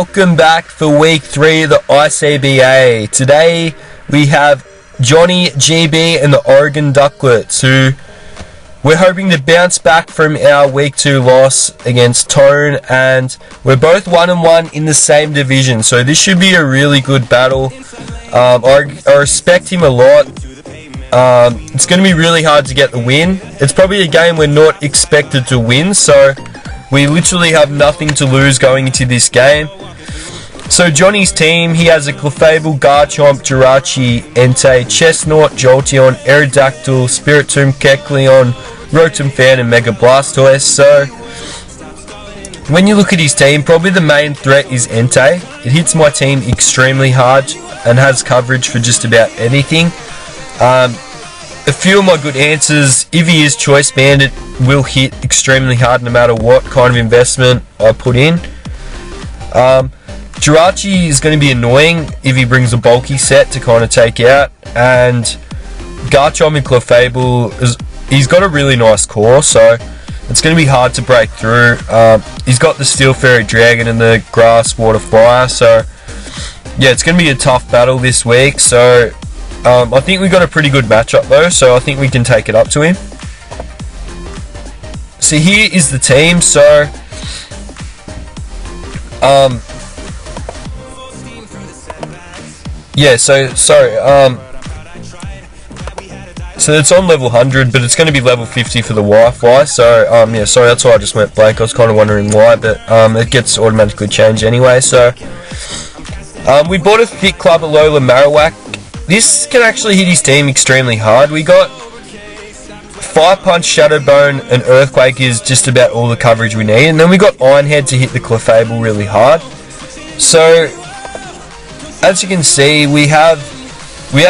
welcome back for week 3 of the ICBA. Today we have Johnny, GB and the Oregon Duckletts, who we're hoping to bounce back from our week 2 loss against Tone, and we're both 1-1 in the same division, so this should be a really good battle. I respect him a lot. It's going to be really hard to get the win. It's probably a game we're not expected to win, so we literally have nothing to lose going into this game. So Johnny's team, he has a Clefable, Garchomp, Jirachi, Entei, Chestnut, Jolteon, Aerodactyl, Spiritomb, Kecleon, Rotom Fan and Mega Blastoise. So when you look at his team, probably the main threat is Entei. It hits my team extremely hard and has coverage for just about anything. A few of my good answers, if he is Choice Band, it will hit extremely hard no matter what kind of investment I put in. Jirachi is going to be annoying if he brings a bulky set to kind of take out, and Garchomp and Clefable, he's got a really nice core, so it's going to be hard to break through. He's got the Steel Fairy Dragon and the Grass, Water, Fire, so yeah, it's going to be a tough battle this week. So I think we got a pretty good matchup though, so I think we can take it up to him. So here is the team. So yeah, so it's on level 100, but it's going to be level 50 for the Wi-Fi. So yeah, sorry, that's why I just went blank. I was kind of wondering why, but it gets automatically changed anyway. So we bought a Thick Club Alola Marowak. This can actually hit his team extremely hard. We got Fire Punch, Shadow Bone, and Earthquake is just about all the coverage we need. And then we got Iron Head to hit the Clefable really hard. So as you can see, we have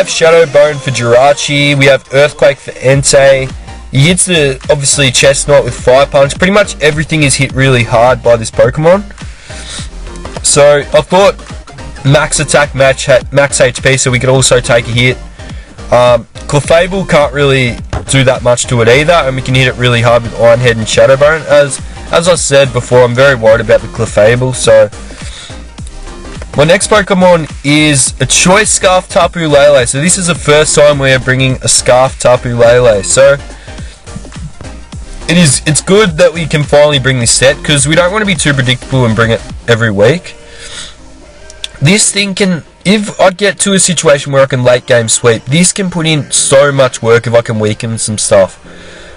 Shadow Bone for Jirachi, we have Earthquake for Entei. He hits the, obviously, Chestnut with Fire Punch. Pretty much everything is hit really hard by this Pokemon. So I thought max attack, max HP, so we could also take a hit. Clefable can't really do that much to it either, and we can hit it really hard with Iron Head and Shadow Bone. As I said before, I'm very worried about the Clefable. So my next Pokemon is a Choice Scarf Tapu Lele. So this is the first time we're bringing a Scarf Tapu Lele. So it's good that we can finally bring this set, because we don't want to be too predictable and bring it every week. This thing can, if I get to a situation where I can late game sweep, this can put in so much work if I can weaken some stuff.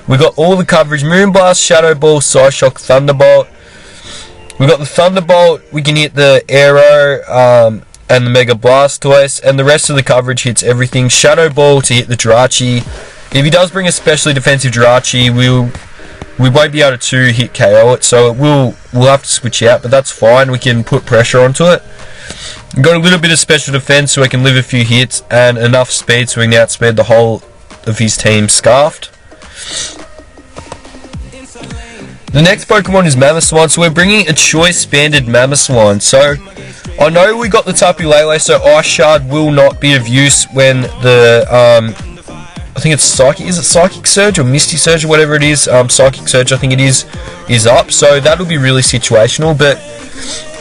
We got all the coverage: Moonblast, Shadow Ball, Psyshock, Thunderbolt. We got the Thunderbolt, we can hit the Aero and the Mega Blastoise, and the rest of the coverage hits everything. Shadow Ball to hit the Jirachi. If he does bring a specially defensive Jirachi, we won't be able to hit KO it, so we'll have to switch out, but that's fine. We can put pressure onto it. We've got a little bit of special defense so we can live a few hits, and enough speed so we can outspeed the whole of his team Scarfed. The next Pokemon is Mamoswine, so we're bringing a Choice Banded Mamoswine. So I know we got the Tapu Lele, so Ice Shard will not be of use when the I think it's Psychic Surge or Misty Surge or whatever it is. Psychic Surge, I think it is up, so that'll be really situational. But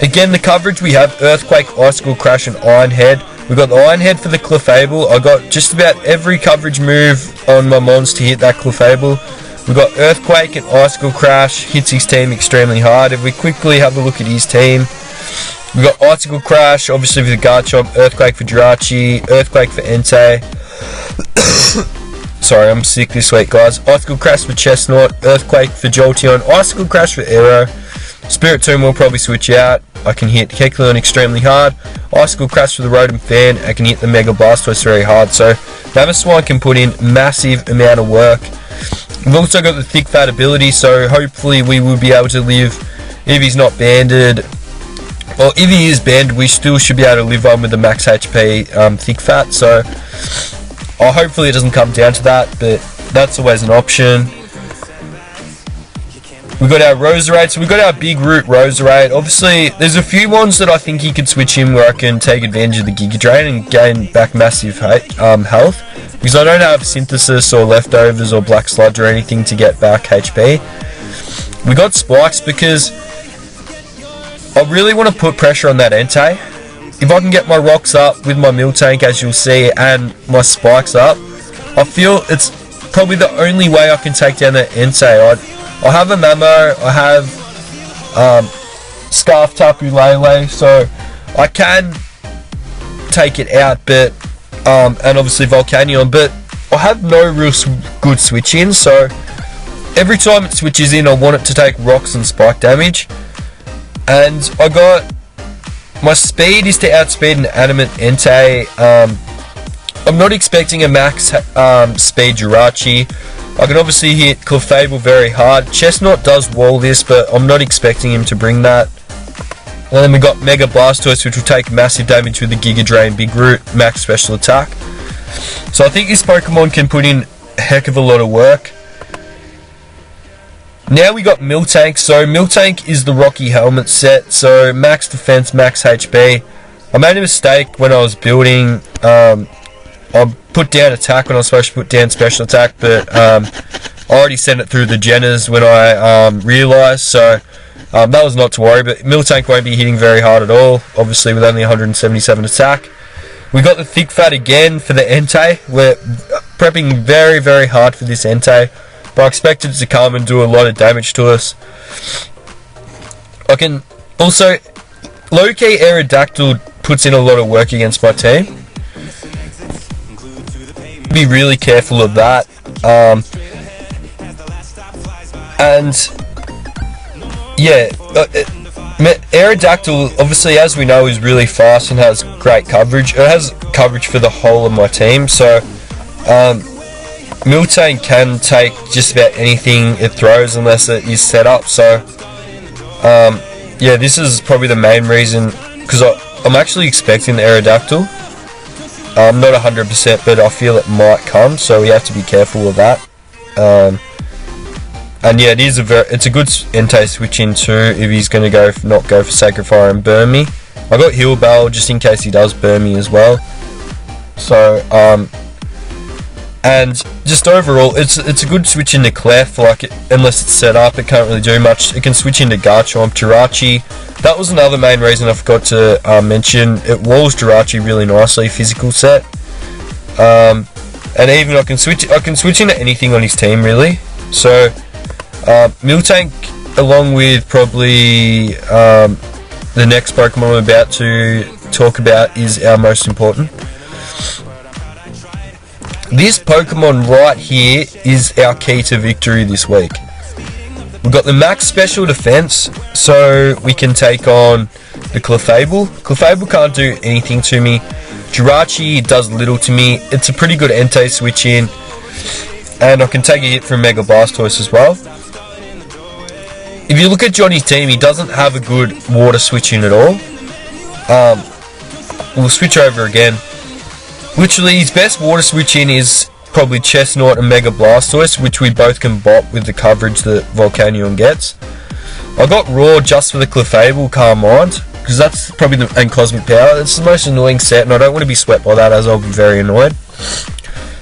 again, the coverage we have: Earthquake, Icicle Crash, and Iron Head. We've got the Iron Head for the Clefable. I got just about every coverage move on my mons to hit that Clefable. We've got Earthquake and Icicle Crash, hits his team extremely hard. If we quickly have a look at his team, we've got Icicle Crash, obviously for the Garchomp, Earthquake for Jirachi, Earthquake for Entei. Sorry, I'm sick this week, guys. Icicle Crash for Chestnut, Earthquake for Jolteon, Icicle Crash for Aero. Spiritomb will probably switch out. I can hit Kecleon extremely hard. Icicle Crash for the Rotom Fan. I can hit the Mega Blastoise very hard. So Mamoswine can put in massive amount of work. We've also got the Thick Fat ability, so hopefully we will be able to live if he's not banded. Well, if he is banned, we still should be able to live on with the max HP Thick Fat. So hopefully it doesn't come down to that, but that's always an option. We got our Roserade, so we got our Big Root Roserade. Obviously, there's a few ones that I think he could switch in where I can take advantage of the Giga Drain and gain back massive health. Because I don't have Synthesis or Leftovers or Black Sludge or anything to get back HP. We got Spikes because I really want to put pressure on that Entei. If I can get my rocks up with my Miltank, as you'll see, and my spikes up, I feel it's probably the only way I can take down that Entei. I have a Mamo, I have Scarf Tapu Lele, so I can take it out, but and obviously Volcanion, but I have no real good switch in, so every time it switches in I want it to take rocks and spike damage. And I got my speed is to outspeed an adamant Entei. I'm not expecting a max speed Jirachi. I can obviously hit Clefable very hard. Chestnut does wall this, but I'm not expecting him to bring that. And then we got Mega Blastoise, which will take massive damage with the Giga Drain, Big Root, max special attack. So I think this Pokemon can put in a heck of a lot of work. Now we got Miltank. So Miltank is the Rocky Helmet set. So max defense, max HP. I made a mistake when I was building. I put down attack when I was supposed to put down special attack, but I already sent it through the Jenners when I realised. So that was not to worry, but Miltank won't be hitting very hard at all, obviously with only 177 attack. We got the Thick Fat again for the Entei. We're prepping very, very hard for this Entei, but I expected it to come and do a lot of damage to us. I can also, low-key Aerodactyl puts in a lot of work against my team. Be really careful of that. And yeah, Aerodactyl, obviously, as we know, is really fast and has great coverage. It has coverage for the whole of my team, so Miltank can take just about anything it throws unless it is set up. So yeah, this is probably the main reason, because I'm actually expecting the Aerodactyl. I'm not 100%, but I feel it might come, so we have to be careful of that. And yeah, it's a good Entei switch in too if he's going to not go for Sacred Fire and burn me. I got Heal Bell just in case he does burn me as well. So and just overall, it's a good switch into Clef. Like unless it's set up, it can't really do much. It can switch into Garchomp, Jirachi. That was another main reason I forgot to mention. It walls Jirachi really nicely, physical set. And even I can switch into anything on his team really. So Miltank, along with probably the next Pokemon I'm about to talk about, is our most important. This Pokemon right here is our key to victory this week. We've got the max special defense, so we can take on the Clefable. Clefable can't do anything to me. Jirachi does little to me. It's a pretty good Entei switch in, and I can take a hit from Mega Blastoise as well. If you look at Johnny's team, he doesn't have a good water switch in at all. We'll switch over again. Literally, his best water switch in is probably Chestnut and Mega Blastoise, which we both can bop with the coverage that Volcanion gets. I got Raw just for the Clefable, Calm Mind, because that's probably and Cosmic Power. It's the most annoying set, and I don't want to be swept by that, as I'll be very annoyed.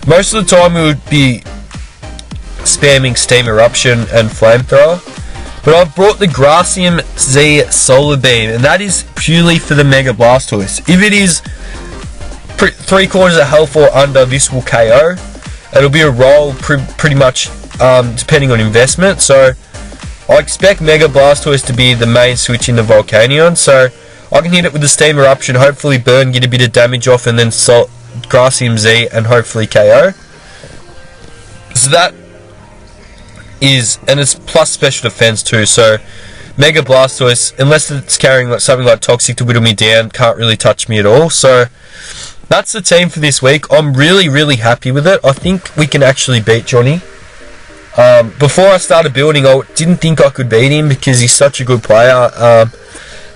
Most of the time, we would be spamming Steam Eruption and Flamethrower. But I've brought the Gracium Z Solar Beam, and that is purely for the Mega Blastoise. If it is 3/4 of health or under, this will KO. It'll be a roll pretty much depending on investment. So I expect Mega Blastoise to be the main switch in the Volcanion. So I can hit it with the Steam Eruption, hopefully burn, get a bit of damage off, and then Gracium Z and hopefully KO. So that is, and it's plus special defense too, so Mega Blastoise, unless it's carrying something like Toxic to whittle me down, can't really touch me at all. So that's the team for this week. I'm really, really happy with it. I think we can actually beat Johnny. Before I started building, I didn't think I could beat him because he's such a good player.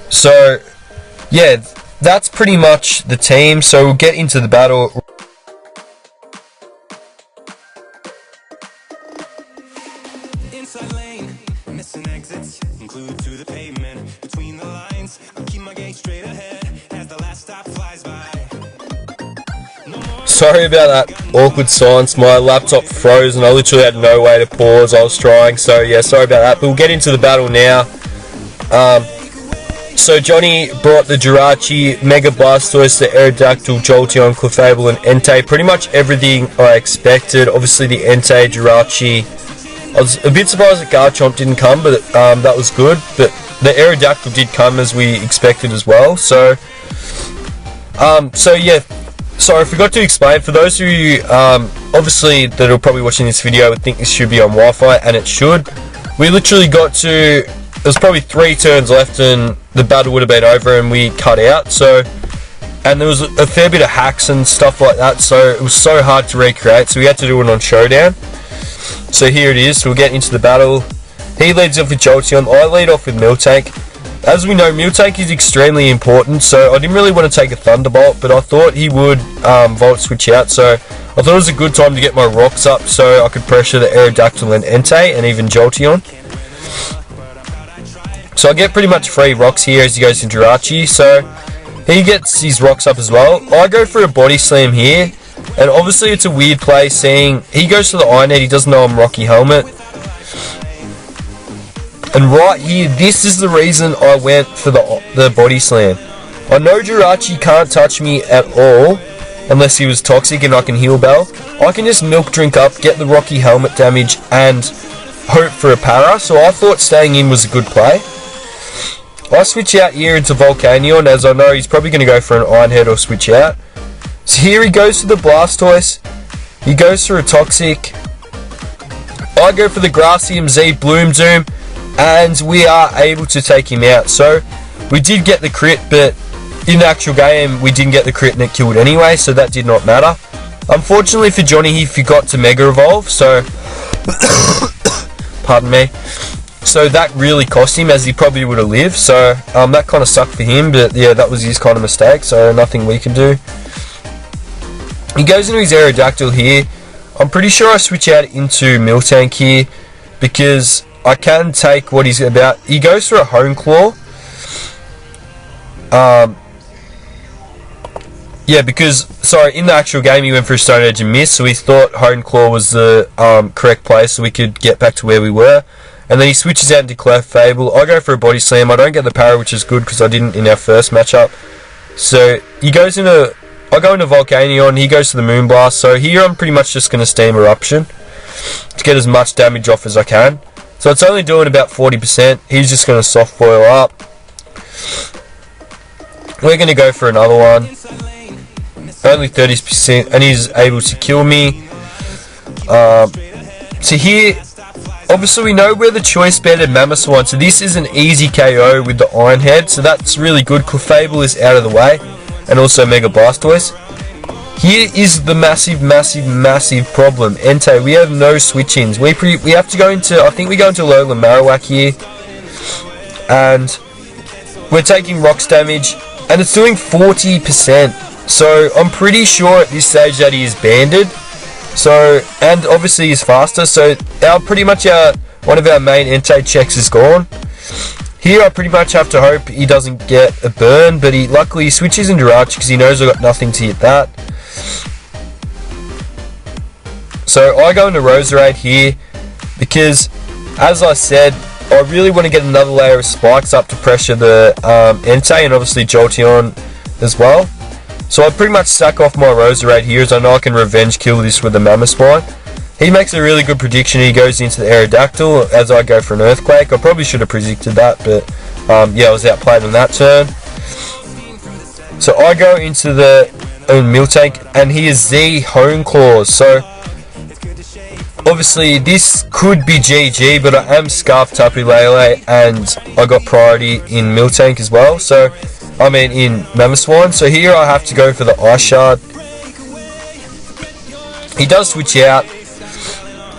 So yeah, that's pretty much the team. So we'll get into the battle. Inside lane, missing exits, glued to the pavement. Between the lines, I'll keep my gaze straight ahead as the last stop flies by. Sorry about that awkward silence. My laptop froze and I literally had no way to pause. I was trying, so yeah, sorry about that. But we'll get into the battle now. so Johnny brought the Jirachi, Mega Blastoise, the Aerodactyl, Jolteon, Clefable, and Entei. Pretty much everything I expected. Obviously the Entei, Jirachi. I was a bit surprised that Garchomp didn't come, but that was good. But the Aerodactyl did come as we expected as well. So yeah. Sorry, I forgot to explain. For those of you, obviously, that are probably watching this video would think this should be on Wi-Fi, and it should. We literally got to... There was probably 3 turns left and the battle would have been over and we cut out. So, and there was a fair bit of hacks and stuff like that, so it was so hard to recreate, so we had to do it on Showdown. So here it is. So we'll get into the battle. He leads off with Jolteon. I lead off with Miltank. As we know, Miltank is extremely important, so I didn't really want to take a Thunderbolt, but I thought he would Volt Switch out, so I thought it was a good time to get my rocks up so I could pressure the Aerodactyl and Entei and even Jolteon. So I get pretty much 3 rocks here as he goes into Jirachi, so he gets his rocks up as well. I go for a Body Slam here, and obviously it's a weird play seeing he goes to the Iron Head, he doesn't know I'm Rocky Helmet. And right here, this is the reason I went for the Body Slam. I know Jirachi can't touch me at all, unless he was toxic and I can heal Bell. I can just Milk Drink up, get the Rocky Helmet damage, and hope for a para, so I thought staying in was a good play. I switch out here into Volcanion, as I know he's probably going to go for an Iron Head or switch out. So here he goes for the Blastoise. He goes for a Toxic. I go for the Gracium Z Bloom Zoom, and we are able to take him out. So we did get the crit, but in the actual game we didn't get the crit and it killed anyway, so that did not matter. Unfortunately for Johnny, he forgot to Mega Evolve, so pardon me. So that really cost him, as he probably would have lived. So that kind of sucked for him, but yeah, that was his kind of mistake, so nothing we can do. He goes into his Aerodactyl here. I'm pretty sure I switch out into Miltank here because I can take what he's about. He goes for a Hone Claw. Yeah, because, sorry, in the actual game he went for a Stone Edge and missed, so we thought Hone Claw was the correct play so we could get back to where we were. And then he switches out into Clefable. I go for a Body Slam. I don't get the para, which is good because I didn't in our first matchup. So he goes into... I go into Volcanion. He goes to the Moonblast. So here I'm pretty much just going to Steam Eruption to get as much damage off as I can. So it's only doing about 40%. He's just going to Soft Boil up. We're going to go for another one. Only 30%. And he's able to kill me. So here... Obviously we know we're the choice bed and Mamoswine, so this is an easy KO with the Iron Head, so that's really good. Clefable is out of the way, and also Mega Blastoise. Here is the massive problem. Entei, we have no switch-ins. We have to go into, I think we go into Lola Marowak here, and we're taking rocks damage, and it's doing 40%, so I'm pretty sure at this stage that he is banded. So, and obviously he's faster, so pretty much one of our main Entei checks is gone. Here I pretty much have to hope he doesn't get a burn, but he luckily switches into Jirachi because he knows I've got nothing to hit that. So I go into Roserade here because, as I said, I really want to get another layer of spikes up to pressure the Entei and obviously Jolteon as well. So I pretty much sack off my Roserade here as I know I can revenge kill this with the Mamoswine. He makes a really good prediction. He goes into the Aerodactyl as I go for an Earthquake. I probably should have predicted that, but yeah, I was outplayed on that turn. So I go into the Miltank and he is Z Hone Claws. So obviously this could be GG, but I am Scarf Tapu Lele and I got priority in Miltank as well. So I mean in Mamoswine, so here I have to go for the Ice Shard. He does switch out,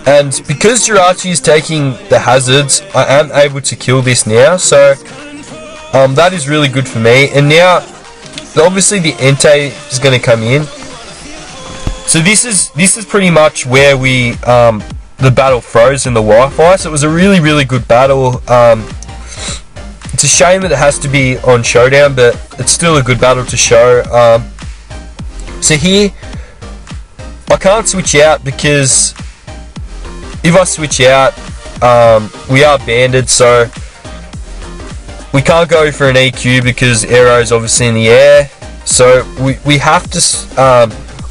and because Jirachi is taking the hazards, I am able to kill this now, so that is really good for me. And now, obviously the Entei is going to come in. So this is pretty much where we the battle froze in the Wi-Fi, so it was a really good battle. It's a shame that it has to be on Showdown, but it's still a good battle to show. So here, I can't switch out because if I switch out, we are banded, so we can't go for an EQ because Aero is obviously in the air. So we have to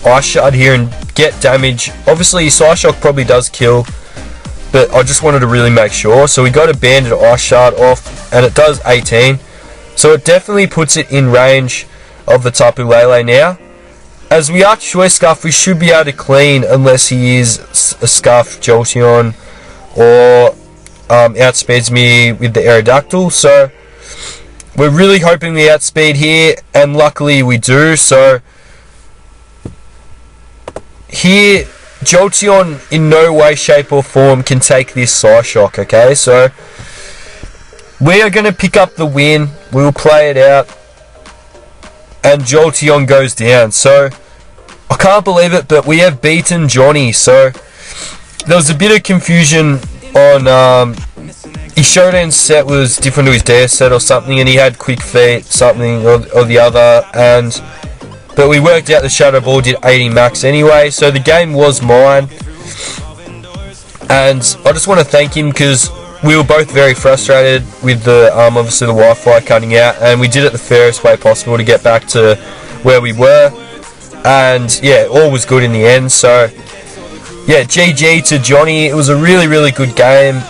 Ice Shard here and get damage. Obviously Side Shock probably does kill, but I just wanted to really make sure. So we got a Banded Ice Shard off, and it does 18. So it definitely puts it in range of the Tapu Lele now. As we are Choice Scarf, we should be able to clean unless he is a Scarf Jolteon or outspeeds me with the Aerodactyl. So we're really hoping we outspeed here, and luckily we do. So here, Jolteon in no way, shape or form can take this Psyshock, okay? So we are going to pick up the win. We'll play it out, and Jolteon goes down. So I can't believe it, but we have beaten Johnny. So there was a bit of confusion on his Showdown set was different to his DS set or something, and he had Quick Feet something or the other, but we worked out the Shadow Ball did 80 max anyway, so the game was mine. And I just want to thank him because we were both very frustrated with the obviously the Wi-Fi cutting out, and we did it the fairest way possible to get back to where we were. And yeah, all was good in the end. So yeah, GG to Johnny. It was a really, really good game.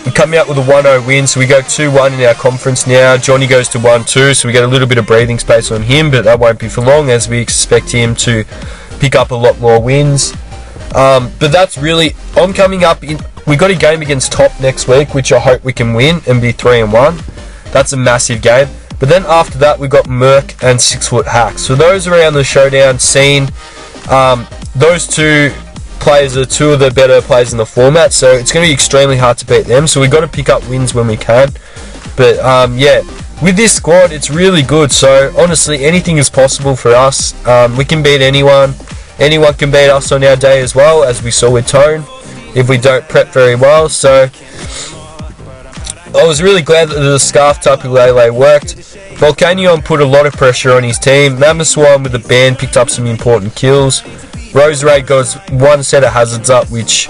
We're coming out with a 1-0 win, so we go 2-1 in our conference now. Johnny goes to 1-2, so we get a little bit of breathing space on him, but that won't be for long as we expect him to pick up a lot more wins. But that's really, I'm coming up in, we got a game against Top next week, which I hope we can win and be 3-1. That's a massive game. But then after that, we got Merc and 6 Foot Hacks. So those around the Showdown scene, those two players are two of the better players in the format, so it's going to be extremely hard to beat them. So we've got to pick up wins when we can. But yeah, with this squad, it's really good. So honestly, anything is possible for us. We can beat anyone. Anyone can beat us on our day as well, as we saw with Tone, if we don't prep very well. So I was really glad that the Scarf Tapu Lele worked. Volcanion put a lot of pressure on his team. Mamoswine with the ban picked up some important kills. Roserade got one set of hazards up, which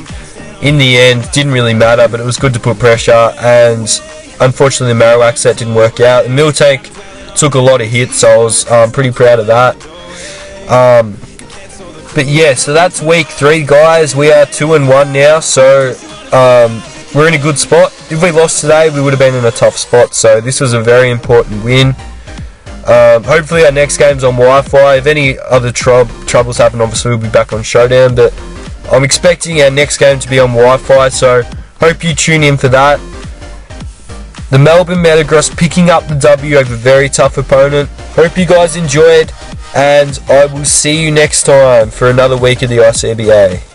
in the end didn't really matter, but it was good to put pressure, and unfortunately the Marowak set didn't work out. The Miltank took a lot of hits, so I was pretty proud of that. But yeah, so that's week 3, guys. We are 2-1 now, so we're in a good spot. If we lost today, we would have been in a tough spot, so this was a very important win. Hopefully our next game's on Wi-Fi. If any other troubles happen, obviously we'll be back on Showdown, but I'm expecting our next game to be on Wi-Fi, so hope you tune in for that. The Melbourne Metagross picking up the W over a very tough opponent. Hope you guys enjoyed, and I will see you next time for another week of the ICBA.